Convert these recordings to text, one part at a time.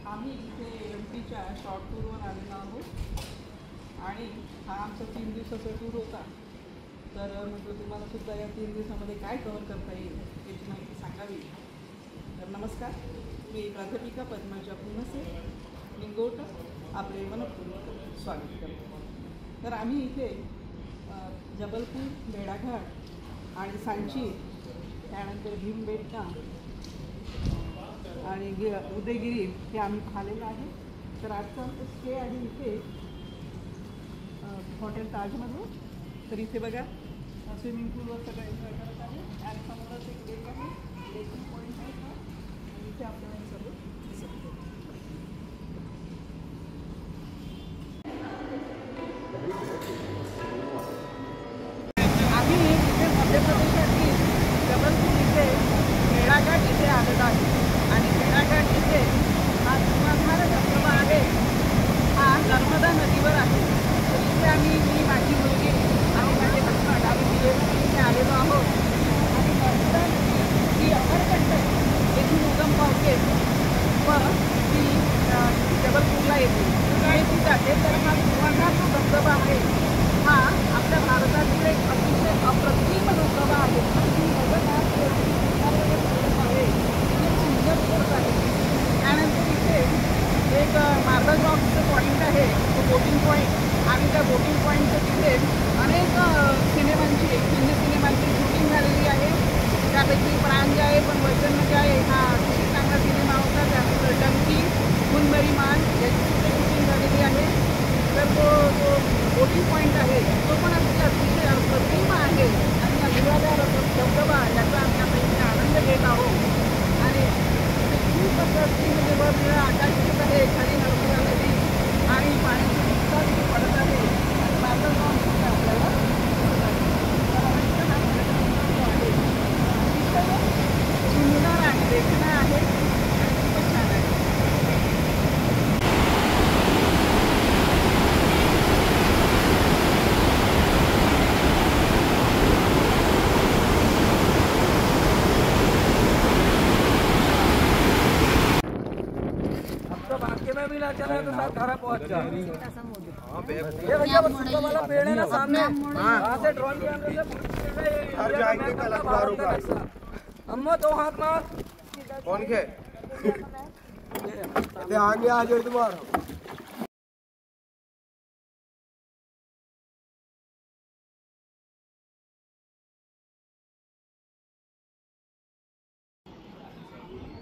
आम्ही इथे एमपीच्या शॉर्ट टूरवर आलेलो आहोत आणि हा आमचा 3 दिवसाचा टूर होता. तर म्हटलं तुम्हाला सुद्धा या 3 दिवसामध्ये काय कव्हर करता येईल याची माहिती सांगावी. तर नमस्कार, मी प्राध्यापिका पद्मजा पुनसे निंगोट आपले मनपूर्वक स्वागत करतो. तर आम्ही इथे जबलपूर, भेड़ाघाट आणि सांची, त्यानंतर भीमबेटका आणि उदयगिरी हे आम्ही पाहिलेलं आहे. तर आजचा आमचा स्टे आहे इथे हॉटेल ताजमध्ये. तर इथे बघा स्विमिंग पूलवर सगळं एन्जॉय करत आहे आणि समोरच एक लेक आहे, लेकिंग पॉईंट आहे का आणि इथे आपल्याला सगळं दिसत आहे. आम्ही इथे मध्य प्रदेशातील जबलपूर इथे भेड़ाघाट इथे आलेलो आहे आणि भेड़ाघाट इथे हा धुमाधार धबधबा आहे. हा नर्मदा नदीवर आहे. तर इथे मी माझी मुलगी आणि माझे हसबंड आम्ही इथे आलेलो आहोत आणि नर्मदा नदी ही अमरकंटक येथून उगम पावते व ती जबलपूरला येते आणि ती जाते. तर हा धुमाधार जो धबधबा आहे हा आपल्या भारतातील एक अतिशय अप्रतिम धबधबा आहे. त्यानंतर इथे एक मार्बल रॉकचं पॉईंट आहे, तो बोटिंग पॉईंट, आणि त्या बोटिंग पॉईंटच्या तिथे अनेक सिनेमांची, हिंदी सिनेमांची शूटिंग झालेली आहे. त्यापैकी प्राण जाए पण वचन जाए हा अतिशय चांगला सिनेमा होता. त्यानंतर डंकी, मुनबरी मान याची सुद्धा शूटिंग झालेली आहे. तर तो जो बोटिंग पॉईंट आहे तो पण अतिशय अप्रतिम आहे आणि या धुमाधार धबधबा याचा आम्ही आता इथे आनंद घेत आहोत. आणि खूप असं म्हणजे वर आकाश दिसत आहे, खाली नर्मदा नदी आणि पाण्याची दिसता तिथे पडत आहे आणि मार्बल रॉक सुद्धा आपल्याला आहे. सुंदर आहे, देखणं आहे आणि खूपच छान आहे. में भी ना चले तो साथ घर पहुंच जाए. ये भैया बस वाला पेड़ है ना सामने, वहाँ से ड्रोन कैमरे से जाएंगे कल. अम्मा दो हाथ मार. कौन के आगे आ जाओ तुम्हारा.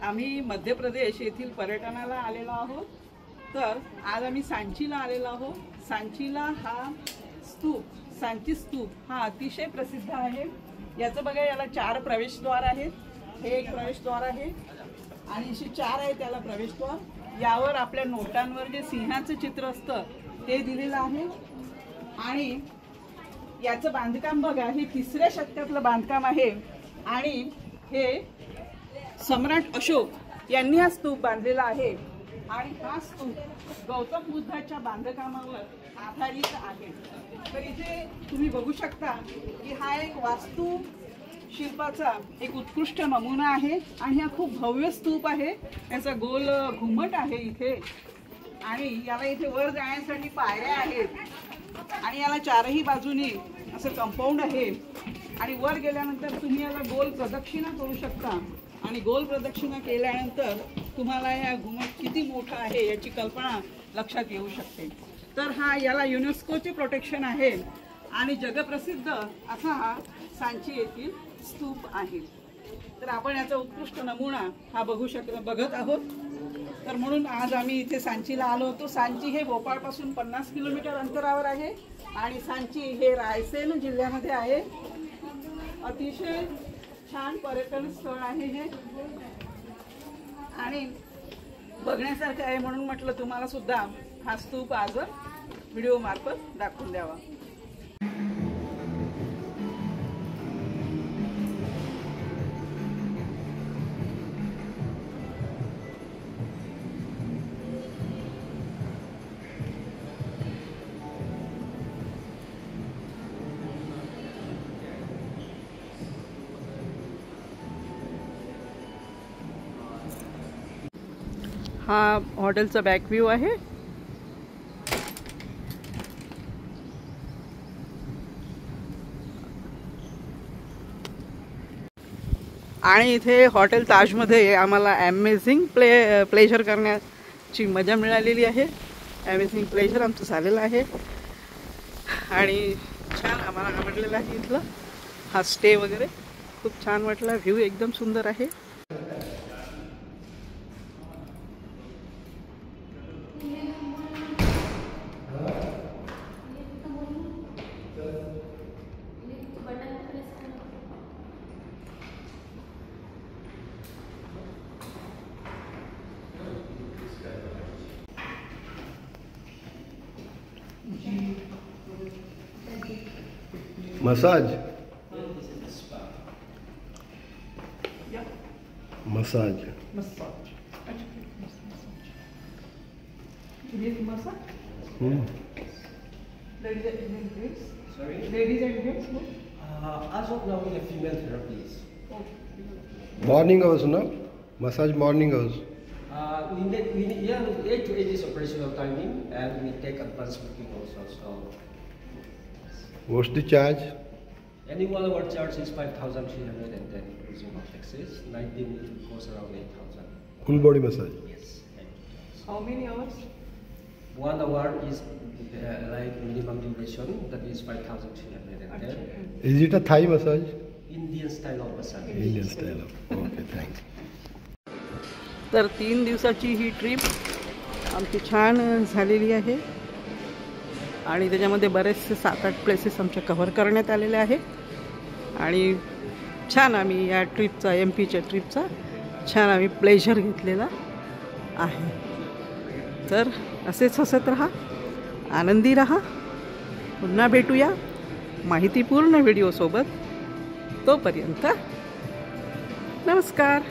आम्ही मध्य प्रदेश येथील पर्यटनाला आलेलो आहोत. तर आज आम्ही सांचीला आलेलो आहोत. सांचीला हा स्तूप, सांची स्तूप हा अतिशय प्रसिद्ध आहे. याचं बघा, याला 4 प्रवेशद्वार आहेत. हे एक प्रवेशद्वार आहे आणि अशी 4 आहे त्याला प्रवेशद्वार. यावर आपल्या नोटांवर जे सिंहाचं चित्र असतं ते दिलेलं आहे. आणि याचं बांधकाम बघा, हे 3ऱ्या शतकातलं बांधकाम आहे आणि हे सम्राट अशोक यांनी हा स्तूप बांधलेला आहे. आणि हा स्तूप गौतम बुद्धाच्या बांधकामावर आधारित आहे. तर इथे तुम्ही बघू शकता की हा एक वास्तुशिल्पाचा एक उत्कृष्ट नमुना आहे आणि हा खूप भव्य स्तूप आहे. याचा गोल घुमट आहे इथे आणि याला इथे वर जाण्यासाठी पायऱ्या आहेत आणि याला 4ही बाजूनी असं कंपाऊंड आहे आणि वर गेल्यानंतर तुम्ही याला गोल प्रदक्षिणा करू शकता. आणि गोल प्रदक्षिणा केल्यानंतर तुम्हाला या घुमट किती मोठा आहे याची कल्पना लक्षात येऊ शकते. तर हा याला युनेस्कोचे प्रोटेक्शन आहे आणि जगप्रसिद्ध असा हा सांची येथील स्तूप आहे. तर आपण याचा उत्कृष्ट नमुना हा बघत आहोत. तर म्हणून आज आम्ही इथे सांचीला आलो होतो. सांची हे भोपाळपासून 50 किलोमीटर अंतरावर आहे आणि सांची हे रायसेन जिल्ह्यामध्ये आहे. अतिशय छान पर्यटन स्थळ आहे हे आणि बघण्यासारखं आहे. म्हणून म्हटलं तुम्हाला सुद्धा हा स्तूप आज व्हिडिओ मार्फत दाखवून द्यावा. हा हॉटेलचा बॅक व्ह्यू आहे. आणि इथे हॉटेल ताजमध्ये आम्हाला अमेझिंग प्लेजर करण्याची मजा मिळालेली आहे. अमेझिंग प्लेजर आमचं झालेलं आहे आणि छान आम्हाला आवडलेलं आहे. इथलं हा स्टे वगैरे खूप छान वाटला. व्ह्यू एकदम सुंदर आहे. Massage massage As of now, we have female therapies. Morning hours ना massage morning hours We need 8 to 8 is operational timing, and we take advance booking also. So, what's the charge? any 1 hour charge is 5,310 including of taxes. 19 it costs around 8,000. Full body massage. Yes. How many hours? 1 hour is like minimum duration, that is 5,310. Is it a Thai massage? Indian style of massage. Indian style. Okay thanks. तर 3 दिवसाची ही trip आमची छान झालेली आहे आणि त्याच्यामध्ये बरेचसे 7-8 places आमच्या कव्हर करण्यात आलेले आहे आणि छान आम्ही या ट्रिपचा MP च्या ट्रिपचा छान आम्ही प्लेजर घेतलेला आहे. तर असेच हसत राहा, आनंदी राहा. पुन्हा भेटूया माहितीपूर्ण व्हिडिओसोबत. तोपर्यंत नमस्कार.